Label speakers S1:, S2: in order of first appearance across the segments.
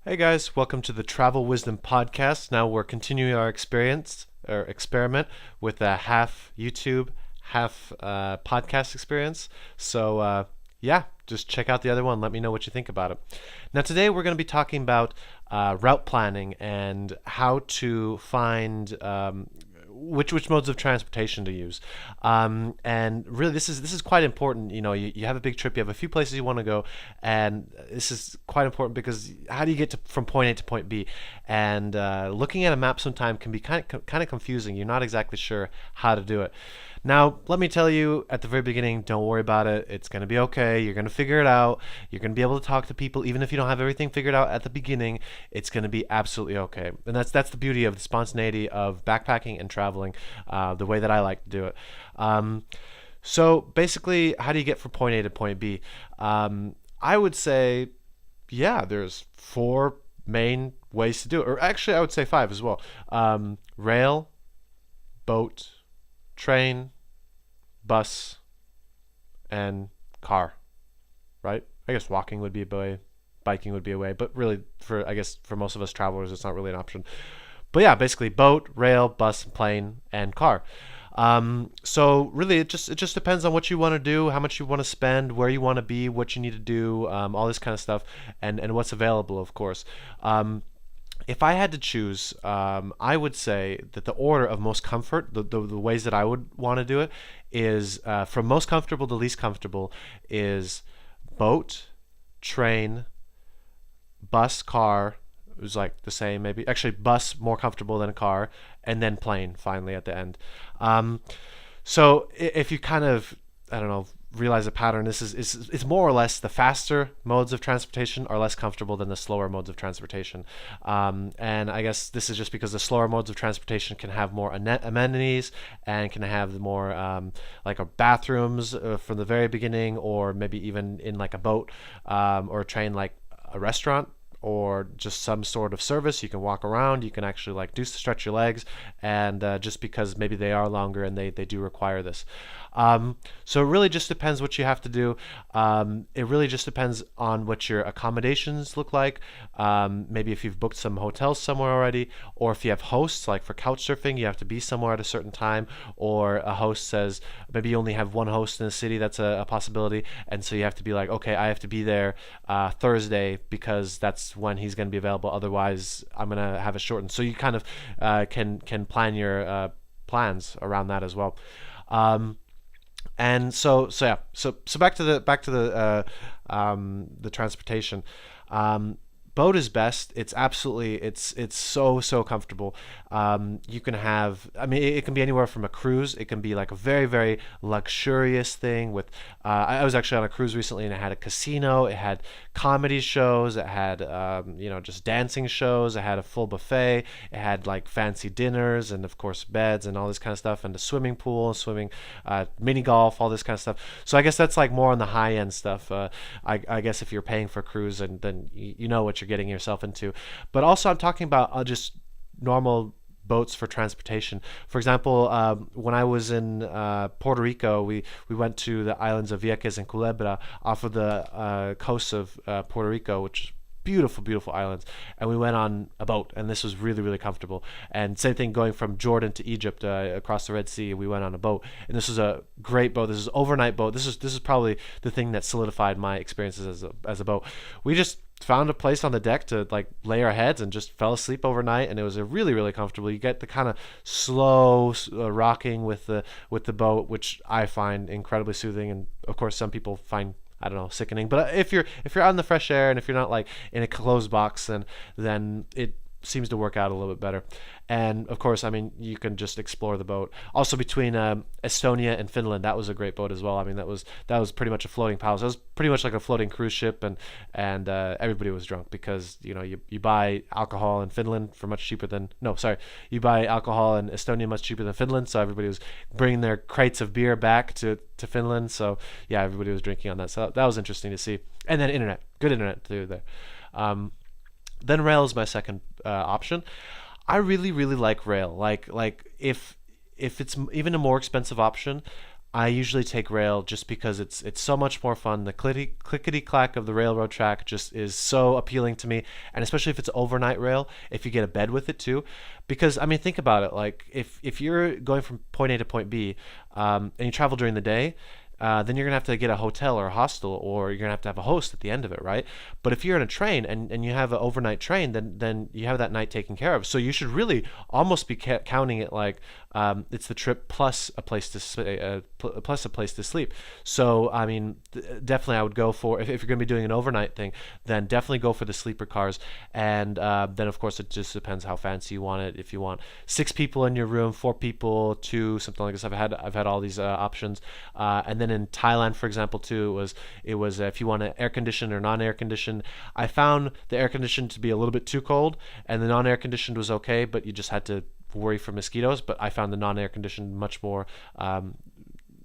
S1: Hey guys, welcome to the Travel Wisdom Podcast. Now we're continuing our experiment with a half YouTube, half podcast experience. So just check out the other one. Let me know what you think about it. Now today we're going to be talking about route planning and how to find which modes of transportation to use. And really, this is quite important. You have a big trip, you have a few places you want to go, and this is quite important because how do you get from point A to point B? And looking at a map sometimes can be kind of confusing. You're not exactly sure how to do it. Now, let me tell you at the very beginning, don't worry about it. It's going to be okay. You're going to figure it out. You're going to be able to talk to people even if you don't have everything figured out at the beginning. It's going to be absolutely okay. And that's the beauty of the spontaneity of backpacking and traveling, the way that I like to do it. So basically, how do you get from point A to point B? I would say, yeah, there's four main ways to do it. Or actually, I would say five as well. Rail, boat, train, bus, and car, right? I guess walking would be a way, biking would be a way, but really for most of us travelers, it's not really an option. But yeah, basically boat, rail, bus, plane, and car. So really, it just depends on what you want to do, how much you want to spend, where you want to be, what you need to do, all this kind of stuff, and what's available, of course. If I had to choose, I would say that the order of most comfort, the ways that I would want to do it, is from most comfortable to least comfortable, is boat, train, bus, car. It was like the same, maybe. Actually, bus more comfortable than a car, and then plane finally at the end. So if you kind of, I don't know, realize a pattern, this is it's more or less the faster modes of transportation are less comfortable than the slower modes of transportation. And I guess this is just because the slower modes of transportation can have more amenities and can have more like bathrooms from the very beginning, or maybe even in like a boat or a train, like a restaurant or just some sort of service. You can walk around, you can actually like do stretch your legs, and just because maybe they are longer and they do require this. So it really just depends what you have to do. It really just depends on what your accommodations look like. Maybe if you've booked some hotels somewhere already, or if you have hosts, like for couch surfing, you have to be somewhere at a certain time, or a host says maybe you only have one host in the city. That's a possibility, and so you have to be like, okay, I have to be there Thursday because that's when he's going to be available. Otherwise, I'm going to have it shortened. So you kind of can plan your plans around that as well. And so back to the transportation. Boat is best. It's so comfortable. You can have, I mean, it can be anywhere from a cruise. It can be like a very, very luxurious thing with, I was actually on a cruise recently, and it had a casino, it had comedy shows, it had, just dancing shows, it had a full buffet, it had like fancy dinners, and of course beds and all this kind of stuff, and a swimming pool, mini golf, all this kind of stuff. So I guess that's like more on the high end stuff. I guess if you're paying for a cruise, and then you know what you're getting yourself into. But also I'm talking about just normal boats for transportation. For example, when I was in Puerto Rico, we went to the islands of Vieques and Culebra off of the coast of Puerto Rico, which is beautiful islands, and we went on a boat, and this was really comfortable. And same thing going from Jordan to Egypt, across the Red Sea, we went on a boat, and this was a great boat. This is an overnight boat. This is probably the thing that solidified my experiences as a boat. We just found a place on the deck to like lay our heads and just fell asleep overnight, and it was a really comfortable. You get the kind of slow rocking with the boat, which I find incredibly soothing, and of course some people find, I don't know, sickening. But if you're out in the fresh air, and if you're not like in a closed box, then it seems to work out a little bit better. And of course, I mean, you can just explore the boat. Also between Estonia and Finland, that was a great boat as well. I mean, that was pretty much a floating palace. It was pretty much like a floating cruise ship, and everybody was drunk because you buy alcohol in Finland for much cheaper than you buy alcohol in Estonia much cheaper than Finland. So everybody was bringing their crates of beer back to Finland. So yeah, everybody was drinking on that. So that was interesting to see. And then good internet too there. Then rail is my second option. I really like rail. Like if it's even a more expensive option, I usually take rail just because it's so much more fun. The clickety clack of the railroad track just is so appealing to me, and especially if it's overnight rail, if you get a bed with it too, because I mean think about it. Like if you're going from point A to point B, and you travel during the day. Then you're gonna have to get a hotel or a hostel, or you're gonna have to have a host at the end of it, right? But if you're in a train and you have an overnight train, then you have that night taken care of. So you should really almost be counting it like it's the trip plus a place to plus a place to sleep. So I mean, definitely I would go for if you're gonna be doing an overnight thing, then definitely go for the sleeper cars. And then of course it just depends how fancy you want it. If you want 6 people in your room, 4 people, two, something like this. I've had all these options, and then in Thailand, for example, too, it was if you want an air conditioned or non-air conditioned. I found the air conditioned to be a little bit too cold, and the non-air conditioned was okay, but you just had to worry for mosquitoes. But I found the non-air conditioned much more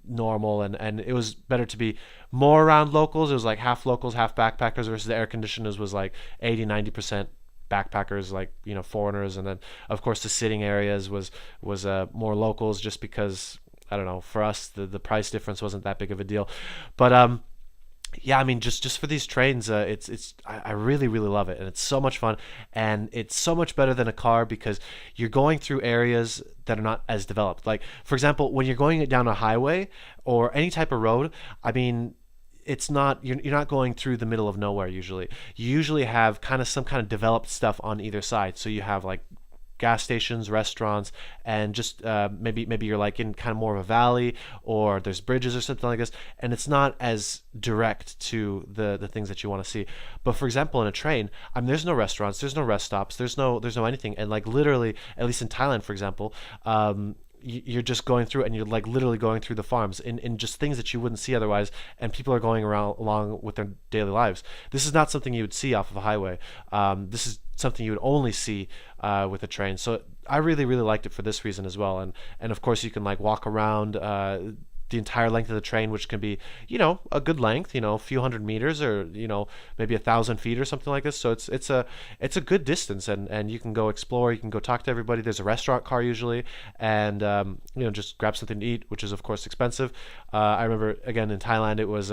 S1: normal, and it was better to be more around locals. It was like half locals, half backpackers, versus the air conditioners was like 80-90% backpackers, like foreigners, and then of course the sitting areas was more locals, just because I don't know, for us the price difference wasn't that big of a deal. But yeah, I mean just for these trains, I really really love it, and it's so much fun, and it's so much better than a car because you're going through areas that are not as developed. Like for example, when you're going down a highway or any type of road, I mean it's not you're not going through the middle of nowhere usually. You usually have kind of some kind of developed stuff on either side. So you have like gas stations, restaurants, and just maybe you're like in kind of more of a valley, or there's bridges or something like this, and it's not as direct to the things that you want to see. But for example, in a train, I mean, there's no restaurants, there's no rest stops, there's no anything, and like literally, at least in Thailand, for example. You're just going through, and you're like literally going through the farms in just things that you wouldn't see otherwise, and people are going around along with their daily lives. This is not something you would see off of a highway. This is something you would only see with a train. So I really really liked it for this reason as well. And of course you can like walk around the entire length of the train, which can be, a good length, a few hundred meters, or maybe 1,000 feet or something like this. So it's a good distance, and you can go explore, you can go talk to everybody. There's a restaurant car usually, and just grab something to eat, which is of course expensive. I remember again in Thailand, it was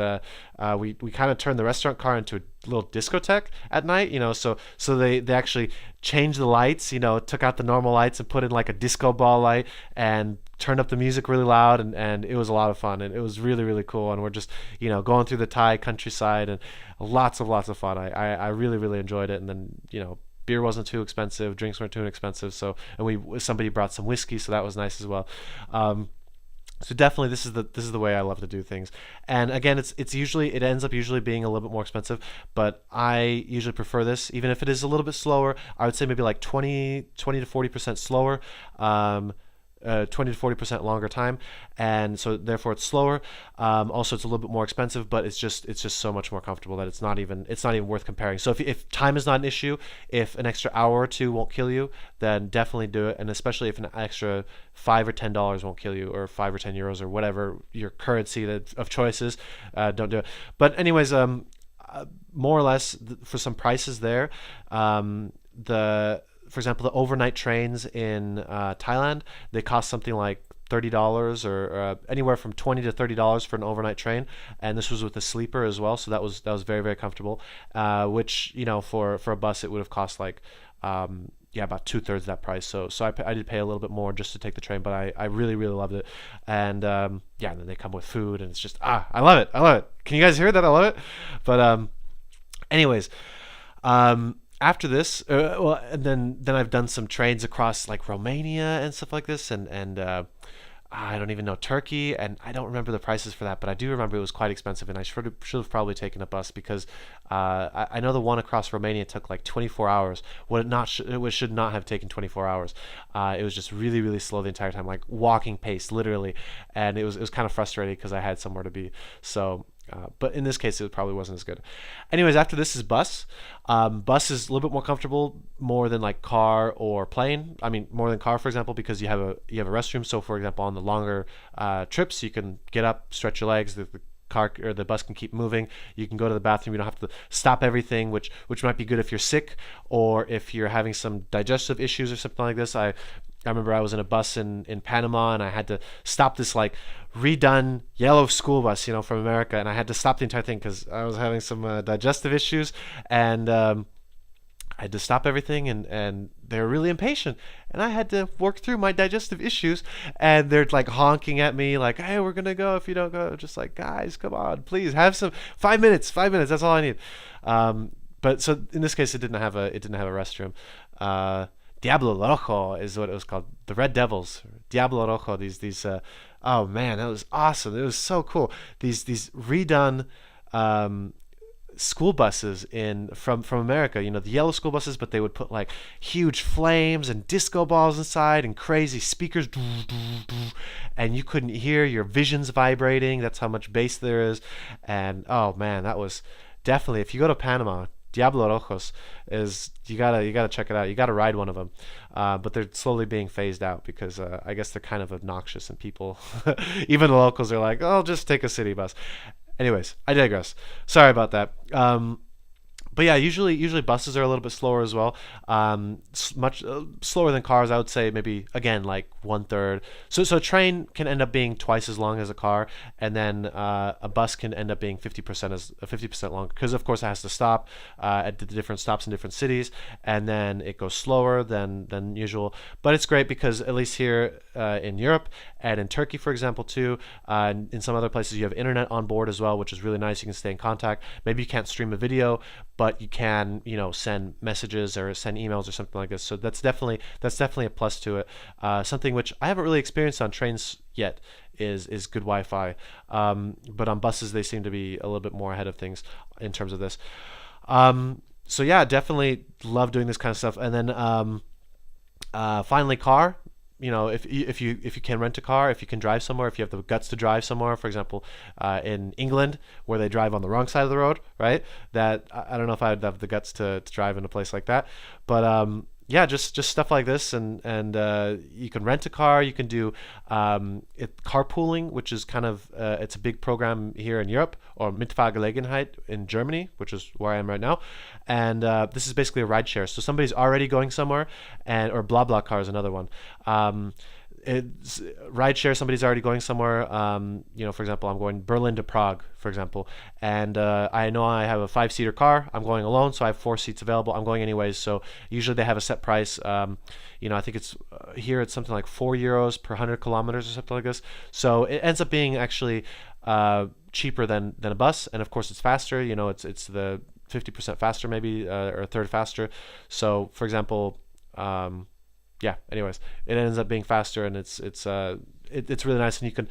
S1: we kind of turned the restaurant car into a little discotheque at night. So they actually changed the lights, took out the normal lights and put in like a disco ball light, and turned up the music really loud, and it was a lot of fun, and it was really really cool. And we're just going through the Thai countryside, and lots of fun. I really really enjoyed it. And then beer wasn't too expensive, drinks weren't too expensive, so, and somebody brought some whiskey, so that was nice as well. So definitely this is the way I love to do things. And again, it ends up usually being a little bit more expensive, but I usually prefer this, even if it is a little bit slower. I would say maybe like 20 to 40% slower. 20 to 40% longer time, and so therefore it's slower. Also, it's a little bit more expensive, but it's just so much more comfortable that it's not even worth comparing. So if time is not an issue, if an extra hour or two won't kill you, then definitely do it. And especially if an extra $5 or $10 won't kill you, or 5 or 10 euros, or whatever your currency of choice is, don't do it. But anyways, more or less for some prices there, for example, the overnight trains in Thailand, they cost something like $30, or anywhere from $20 to $30 for an overnight train, and this was with a sleeper as well, so that was very very comfortable. Which for a bus it would have cost like about 2/3 of that price. So I did pay a little bit more just to take the train, but I really really loved it. And and then they come with food, and it's just I love it. Can you guys hear that? I love it. But anyways. After this, and then I've done some trains across like Romania and stuff like this, and I don't even know, Turkey, and I don't remember the prices for that, but I do remember it was quite expensive, and I should have probably taken a bus, because I know the one across Romania took like 24 hours. It should not have taken 24 hours. It was just really really slow the entire time, like walking pace literally, and it was kind of frustrating because I had somewhere to be. So. But in this case, it probably wasn't as good. Anyways, after this is bus. Bus is a little bit more comfortable, more than like car or plane. I mean, more than car, for example, because you have a restroom. So, for example, on the longer trips, you can get up, stretch your legs. The car or the bus can keep moving. You can go to the bathroom. You don't have to stop everything, which might be good if you're sick, or if you're having some digestive issues or something like this. I remember I was in a bus in Panama, and I had to stop this like redone yellow school bus, from America, and I had to stop the entire thing because I was having some digestive issues, and I had to stop everything, and they were really impatient, and I had to work through my digestive issues, and they're like honking at me like, hey, we're gonna go if you don't go. Just like, guys, come on, please have some 5 minutes, 5 minutes. That's all I need. But so in this case, it didn't have a restroom. Diablo Rojo is what it was called. The Red Devils, Diablo Rojo. Oh man, that was awesome. It was so cool. These redone school buses in from America, the yellow school buses, but they would put like huge flames and disco balls inside and crazy speakers, and you couldn't hear your visions vibrating. That's how much bass there is. And oh man, that was definitely, if you go to Panama, Diablo Rojos is, you gotta check it out. You gotta ride one of them, but they're slowly being phased out because I guess they're kind of obnoxious, and people, even the locals, are like, "Oh, just take a city bus." Anyways, I digress. Sorry about that. But yeah, usually buses are a little bit slower as well. Much slower than cars. I would say maybe again like 1/3. So a train can end up being twice as long as a car, and then a bus can end up being 50% longer because of course it has to stop at the different stops in different cities, and then it goes slower than usual. But it's great because at least here in Europe and in Turkey, for example, too, and in some other places you have internet on board as well, which is really nice. You can stay in contact. Maybe you can't stream a video, but you can, send messages or send emails or something like this. So that's definitely a plus to it. Something which I haven't really experienced on trains yet is good Wi-Fi. But on buses they seem to be a little bit more ahead of things in terms of this. So yeah, definitely love doing this kind of stuff. And then finally, car. If you can rent a car, if you can drive somewhere, if you have the guts to drive somewhere, for example, in England where they drive on the wrong side of the road, right? That I don't know if I would have the guts to drive in a place like that, but yeah, just stuff like this, and you can rent a car. You can do carpooling, which is kind of it's a big program here in Europe, or Mitfahrgelegenheit in Germany, which is where I am right now. And this is basically a ride share. So somebody's already going somewhere, or BlaBlaCar is another one. It's ride share. Somebody's already going somewhere. For example, I'm going Berlin to Prague, for example, and I know I have a 5-seater car. I'm going alone, so I have 4 seats available. I'm going anyways. So usually they have a set price. I think it's here it's something like €4 per 100 kilometers or something like this. So it ends up being actually cheaper than a bus, and of course it's faster. It's the 50% faster, maybe, or a third faster. So, for example. Yeah, anyways, it ends up being faster, and it's really nice, and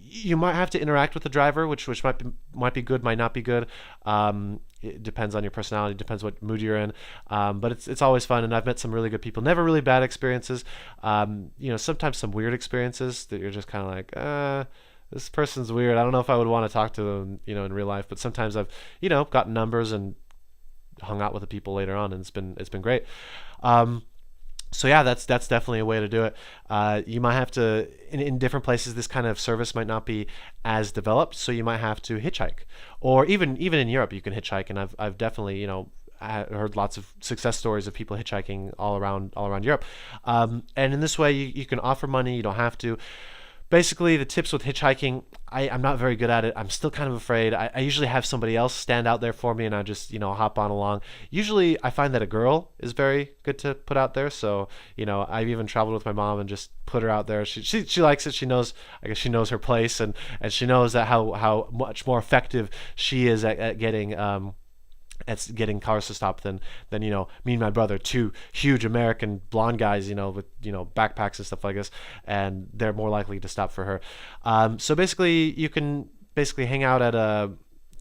S1: you might have to interact with the driver, which might be good, might not be good. It depends on your personality, depends what mood you're in. But it's always fun, and I've met some really good people. Never really bad experiences. Sometimes some weird experiences that you're just kind of like, this person's weird. I don't know if I would want to talk to them, in real life. But sometimes I've, gotten numbers and hung out with the people later on, and it's been great. So yeah, that's definitely a way to do it. You might have to, in different places, this kind of service might not be as developed, so you might have to hitchhike, or even in Europe you can hitchhike, and I've definitely I heard lots of success stories of people hitchhiking all around Europe. And in this way, you can offer money. You don't have to. Basically, the tips with hitchhiking, I'm not very good at it. I'm still kind of afraid. I usually have somebody else stand out there for me, and I just, hop on along. Usually, I find that a girl is very good to put out there. So, I've even traveled with my mom and just put her out there. She likes it. She knows, I guess she knows her place, and she knows that how much more effective she is at getting cars to stop than me and my brother, 2 huge American blonde guys, with backpacks and stuff like this, and they're more likely to stop for her. So basically, you can hang out at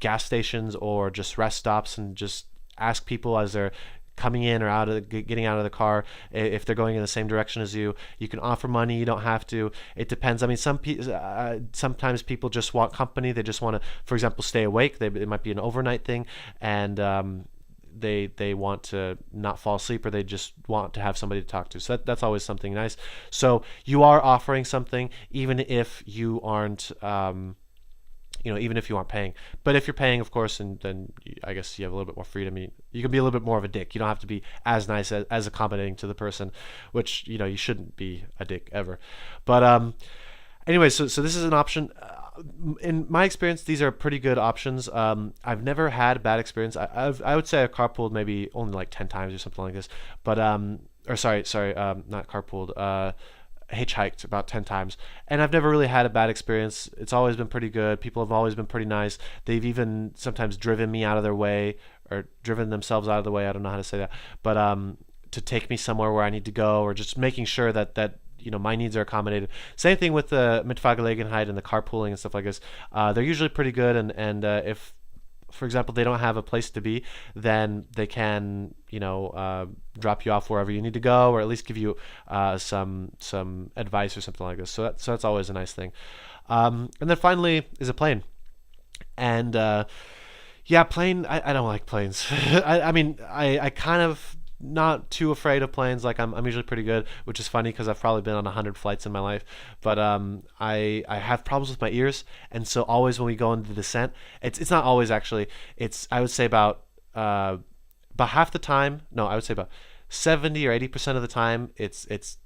S1: gas stations or just rest stops and just ask people as they're coming in or getting out of the car, if they're going in the same direction as you. You can offer money. You don't have to. It depends. I mean, sometimes people just want company. They just want to, for example, stay awake. It might be an overnight thing, and they want to not fall asleep, or they just want to have somebody to talk to. So that's always something nice. So you are offering something, even if you aren't even if you aren't paying. But if you're paying, of course, and then I guess you have a little bit more freedom. You can be a little bit more of a dick. You don't have to be as nice, as accommodating to the person, which you shouldn't be a dick ever. But anyway, so this is an option. In my experience, these are pretty good options. I've never had a bad experience. I would say I've carpooled maybe only like 10 times or something like this. But or sorry, not carpooled. Hitchhiked about 10 times, and I've never really had a bad experience. It's always been pretty good. People have always been pretty nice. They've even sometimes driven me out of their way, or driven themselves out of the way. I don't know how to say that, but to take me somewhere where I need to go, or just making sure that my needs are accommodated. Same thing with the Mitfahrgelegenheit and the carpooling and stuff like this. They're usually pretty good, and if, for example, they don't have a place to be, then they can, drop you off wherever you need to go, or at least give you some advice or something like this. So that's always a nice thing. And then finally is a plane. And yeah, plane. I don't like planes. I mean, I kind of not too afraid of planes. Like I'm usually pretty good, which is funny because I've probably been on 100 flights in my life. But I have problems with my ears, and so always when we go into the descent, it's not always actually. I would say about half the time. No, I would say about 70 or 80% of the time, it's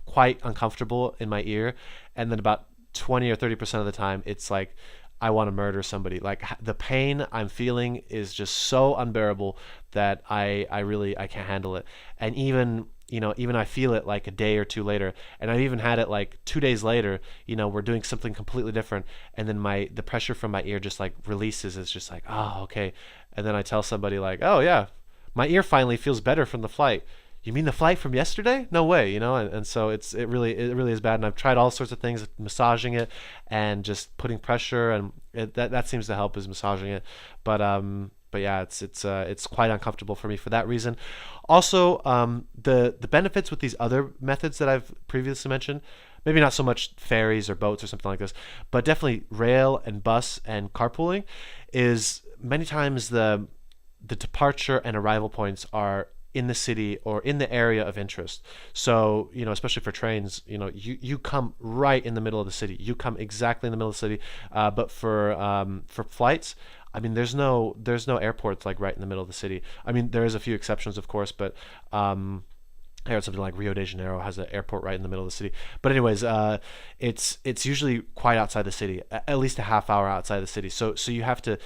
S1: quite uncomfortable in my ear, and then about 20 or 30% of the time, it's like I want to murder somebody. Like the pain I'm feeling is just so unbearable that I can't handle it. And even I feel it like a day or two later, and I've even had it like 2 days later. We're doing something completely different, and then the pressure from my ear just like releases. It's just like, oh, okay. And then I tell somebody like, oh yeah, my ear finally feels better from the flight. You mean the flight from yesterday? No way, and so it really is bad. And I've tried all sorts of things, massaging it and just putting pressure, and that seems to help, is massaging it. But yeah, it's quite uncomfortable for me for that reason. Also, the benefits with these other methods that I've previously mentioned, maybe not so much ferries or boats or something like this, but definitely rail and bus and carpooling, is many times the departure and arrival points are in the city or in the area of interest. So, especially for trains, you come right in the middle of the city. You come exactly in the middle of the city. But for flights, I mean, there's no airports like right in the middle of the city. I mean, there is a few exceptions, of course, but I heard something like Rio de Janeiro has an airport right in the middle of the city. But anyways, it's usually quite outside the city, at least a half hour outside the city. So you have to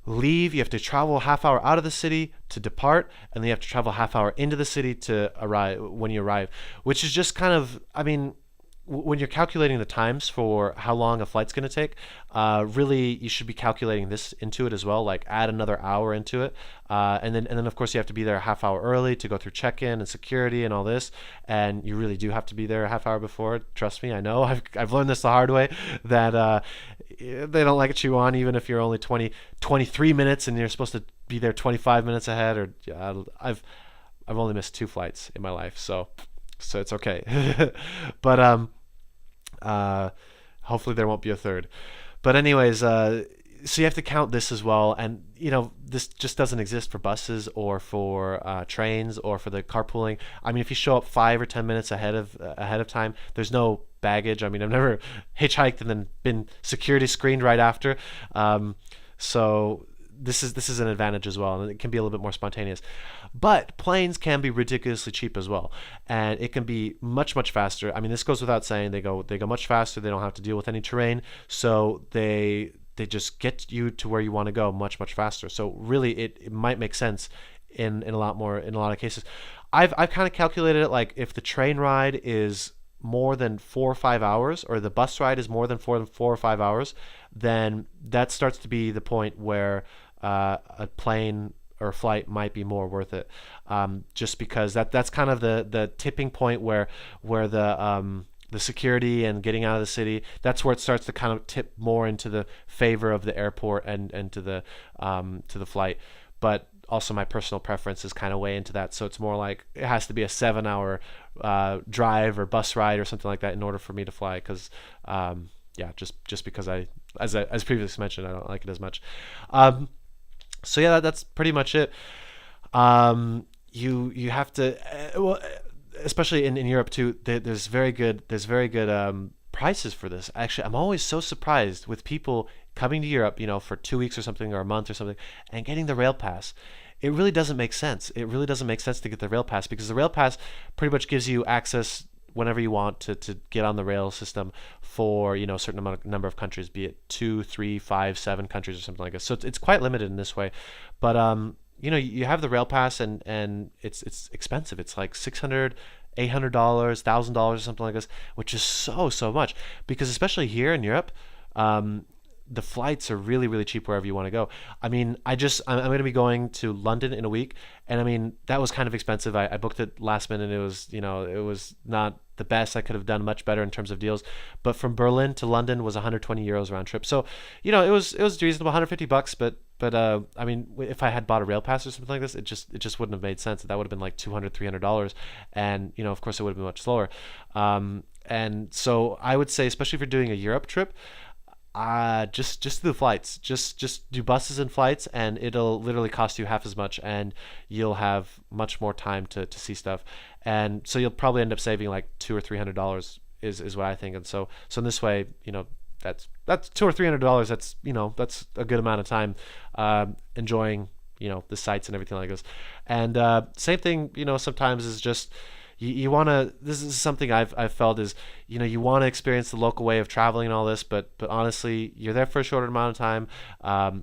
S1: leave, you have to travel a half hour out of the city to depart, and then you have to travel a half hour into the city to arrive when you arrive, which is just kind of, I mean, when you're calculating the times for how long a flight's going to take, really you should be calculating this into it as well, like add another hour into it, and then of course you have to be there a half hour early to go through check-in and security and all this, and you really do have to be there a half hour before. Trust me, I know. I've learned this the hard way, that they don't like you on even if you're only 23 minutes and you're supposed to be there 25 minutes ahead. Or I've only missed 2 flights in my life, so it's okay. But hopefully there won't be a third. But anyways, so you have to count this as well, and this just doesn't exist for buses or for trains or for the carpooling. I mean, if you show up 5 or 10 minutes ahead of time, there's no baggage. I mean, I've never hitchhiked and then been security screened right after. So this is an advantage as well, and it can be a little bit more spontaneous. But planes can be ridiculously cheap as well, and it can be much faster. I mean, this goes without saying. They go much faster. They don't have to deal with any terrain, so they just get you to where you want to go much faster. So really, it might make sense in a lot of cases. I've kind of calculated it like if the train ride is more than 4 or 5 hours, or the bus ride is more than 4 or 5 hours, then that starts to be the point where a plane or a flight might be more worth it, just because that's kind of the tipping point where the security and getting out of the city, that's where it starts to kind of tip more into the favor of the airport and to the flight. But also my personal preference is kind of way into that, so it's more like it has to be a 7-hour drive or bus ride or something like that in order for me to fly, because just because as previously mentioned, I don't like it as much. So yeah, that's pretty much it. You have to especially in Europe too, there's very good prices for this. Actually, I'm always so surprised with people coming to Europe, for 2 weeks or something, or a month or something, and getting the rail pass, it really doesn't make sense. It really doesn't make sense to get the rail pass, because the rail pass pretty much gives you access whenever you want to get on the rail system for a certain number of countries, be it 2, 3, 5, 7 countries or something like this. So it's quite limited in this way. But you have the rail pass, and it's expensive. It's like $600, $800, $1,000 or something like this, which is so much, because especially here in Europe, the flights are really, really cheap wherever you want to go. I mean, I'm going to be going to London in a week, and I mean, that was kind of expensive. I booked it last minute. It was not the best. I could have done much better in terms of deals. But from Berlin to London was 120 euros round trip. So, it was reasonable, $150. But I mean, if I had bought a rail pass or something like this, it just wouldn't have made sense. That would have been like $200, $300, and of course, it would have been much slower. And so I would say, especially if you're doing a Europe trip, just do the flights. Just do buses and flights, and it'll literally cost you half as much, and you'll have much more time to see stuff. And so you'll probably end up saving like $200 or $300 is what I think. And so in this way, that's $200 or $300. That's a good amount of time enjoying the sights and everything like this. And same thing, sometimes is just you want to. This is something I've felt is you want to experience the local way of traveling and all this, but honestly, you're there for a shorter amount of time.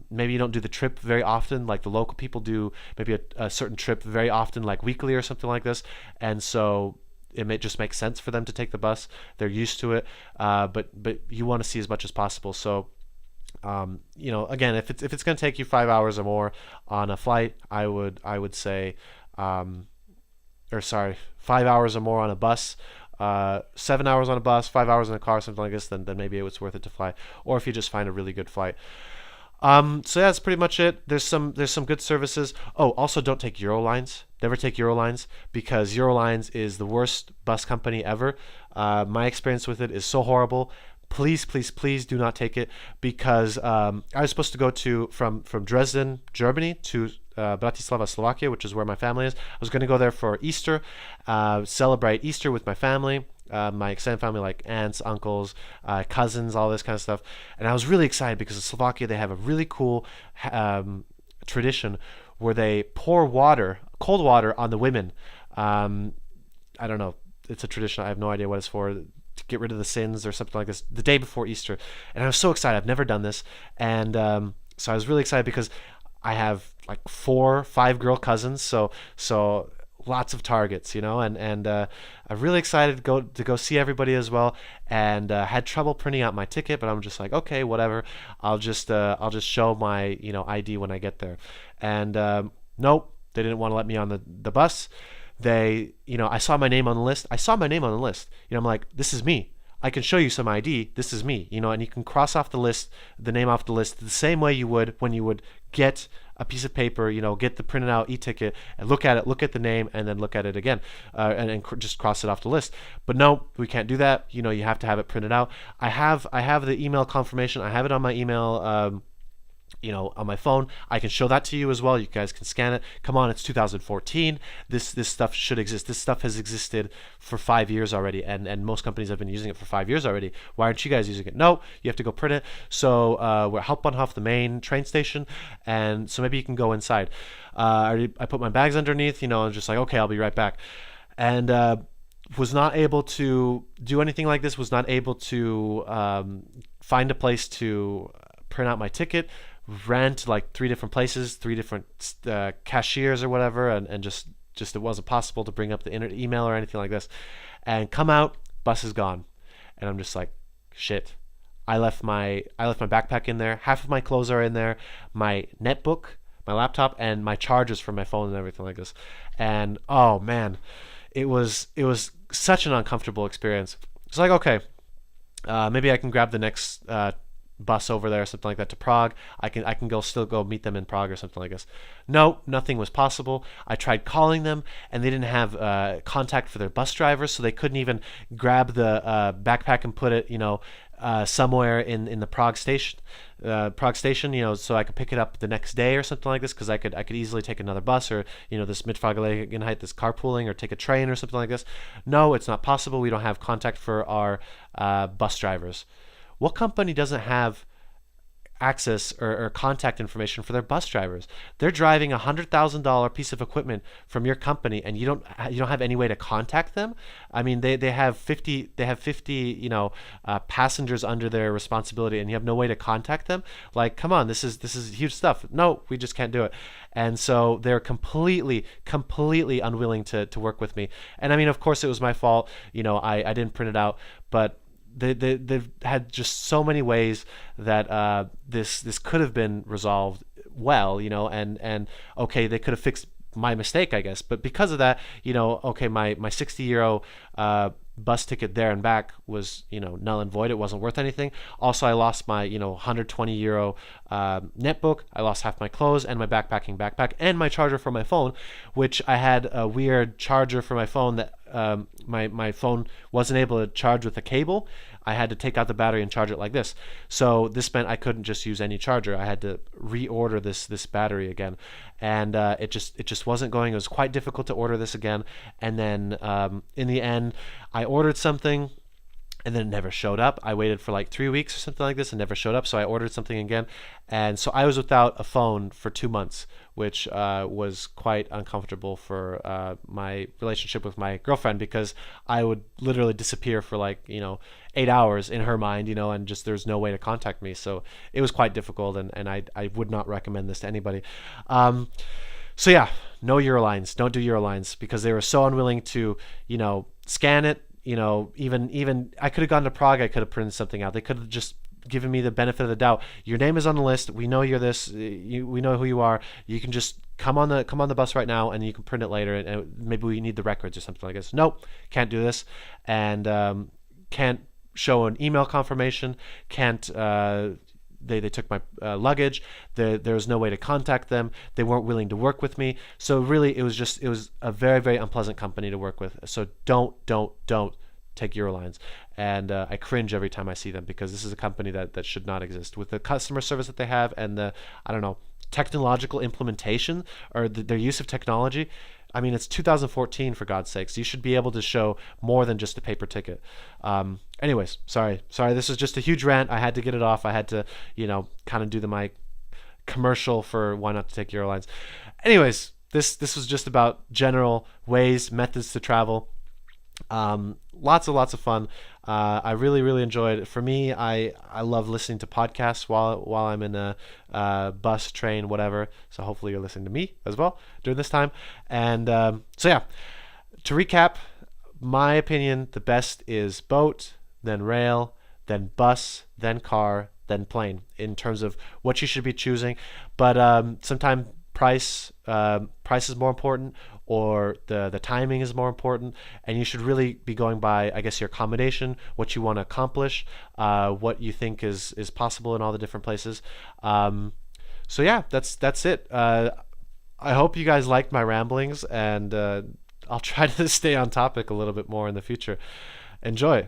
S1: Maybe you don't do the trip very often, like the local people do. Maybe a certain trip very often, like weekly or something like this, and so it may just make sense for them to take the bus. They're used to it, but you want to see as much as possible. So again, if it's going to take you 5 hours or more on a flight, I would say, or sorry, 5 hours or more on a bus, 7 hours on a bus, 5 hours in a car, something like this, then maybe it's worth it to fly. Or if you just find a really good flight. So yeah, that's pretty much it. There's some good services. Oh, also don't take Eurolines. Never take Eurolines, because Eurolines is the worst bus company ever. My experience with it is so horrible. Please do not take it, because I was supposed to go from Dresden, Germany to Bratislava, Slovakia, which is where my family is. I was going to go there for Easter, celebrate Easter with my family, my extended family, like aunts, uncles, cousins, all this kind of stuff. And I was really excited because in Slovakia they have a really cool tradition where they pour cold water on the women. I don't know. It's a tradition. I have no idea what it's for. To get rid of the sins or something like this, the day before Easter. And I was so excited. I've never done this. And so I was really excited because I have like 4 or 5 girl cousins. So lots of targets, and I'm really excited to go see everybody as well. And had trouble printing out my ticket, but I'm just like, okay, whatever. I'll just show my ID when I get there. And nope, they didn't want to let me on the bus. They, I saw my name on the list. I'm like, this is me. I can show you some ID. This is me, and you can cross off the name off the list the same way you would when you would get a piece of paper, get the printed out e-ticket and look at it, look at the name, and then look at it again, and just cross it off the list. But no, we can't do that. You have to have it printed out. I have the email confirmation. I have it on my email. On my phone. I can show that to you as well. You guys can scan it. Come on, it's 2014. This stuff should exist. This stuff has existed for 5 years already, and most companies have been using it for 5 years already. Why aren't you guys using it? No, you have to go print it. So we're Hauptbahnhof, the main train station, and so maybe you can go inside. I put my bags underneath, and just like, okay, I'll be right back. And was not able to do anything like this. Was not able to find a place to print out my ticket. Ran to like 3 different places, 3 different cashiers or whatever, and just it wasn't possible to bring up the email or anything like this. And come out, bus is gone, and I'm just like, shit. I left my backpack in there. Half of my clothes are in there. My netbook, my laptop, and my chargers for my phone and everything like this. And oh man, it was such an uncomfortable experience. It's like, okay, maybe I can grab the next bus over there or something like that to Prague. I can still go meet them in Prague or something like this. No, nothing was possible. I tried calling them, and they didn't have contact for their bus drivers, so they couldn't even grab the backpack and put it somewhere in the Prague station, so I could pick it up the next day or something like this, because I could easily take another bus, or this Mitfahrgelegenheit, this carpooling, or take a train or something like this. No, it's not possible. We don't have contact for our bus drivers. What company doesn't have access or contact information for their bus drivers. They're driving $100,000 piece of equipment from your company, and you don't have any way to contact them. I mean, they have 50 passengers under their responsibility, and you have no way to contact them. Like, come on, this is huge stuff. No, we just can't do it. And so they're completely unwilling to work with me. And I mean, of course, it was my fault. I didn't print it out, but they've had just so many ways that this could have been resolved well, and okay, they could have fixed my mistake, I guess. But because of that, okay, my 60 euro bus ticket there and back was, null and void. It wasn't worth anything. Also, I lost my, 120 euro netbook. I lost half my clothes and my backpack and my charger for my phone, which I had a weird charger for my phone that my phone wasn't able to charge with a cable. I had to take out the battery and charge it like this. So this meant I couldn't just use any charger. I had to reorder this battery again, and it just wasn't going. It was quite difficult to order this again. And then in the end, I ordered something, and then it never showed up. I waited for like 3 weeks or something like this and never showed up. So I ordered something again. And so I was without a phone for 2 months, which was quite uncomfortable for my relationship with my girlfriend, because I would literally disappear for like, 8 hours in her mind, and just there's no way to contact me. So it was quite difficult, and I would not recommend this to anybody. So yeah, no Eurolines. Don't do Eurolines, because they were so unwilling to, scan it. Even I could have gone to Prague. I could have printed something out. They could have just given me the benefit of the doubt. Your name is on the list. We know you're this. We know who you are. You can just come on the bus right now, and you can print it later. And maybe we need the records or something like this. Nope, can't do this, and can't show an email confirmation. Can't. They took my luggage. There was no way to contact them. They weren't willing to work with me. So really, it was a very, very unpleasant company to work with. So don't take Eurolines. And I cringe every time I see them, because this is a company that should not exist. With the customer service that they have, and the, I don't know, technological implementation, or their use of technology. I mean, it's 2014, for God's sakes. You should be able to show more than just a paper ticket. Anyways, sorry. This was just a huge rant. I had to get it off. I had to, kind of do my commercial for why not to take Eurolines. Anyways, this was just about general ways, methods to travel. Lots of fun. I really enjoyed it. For me, I love listening to podcasts while I'm in a bus, train, whatever. So hopefully you're listening to me as well during this time. And so yeah, to recap, my opinion, the best is boat, then rail, then bus, then car, then plane, in terms of what you should be choosing. But sometimes price is more important, or the timing is more important, and you should really be going by, I guess, your accommodation, what you want to accomplish, what you think is possible in all the different places. So yeah, that's it. I hope you guys liked my ramblings, and I'll try to stay on topic a little bit more in the future. Enjoy.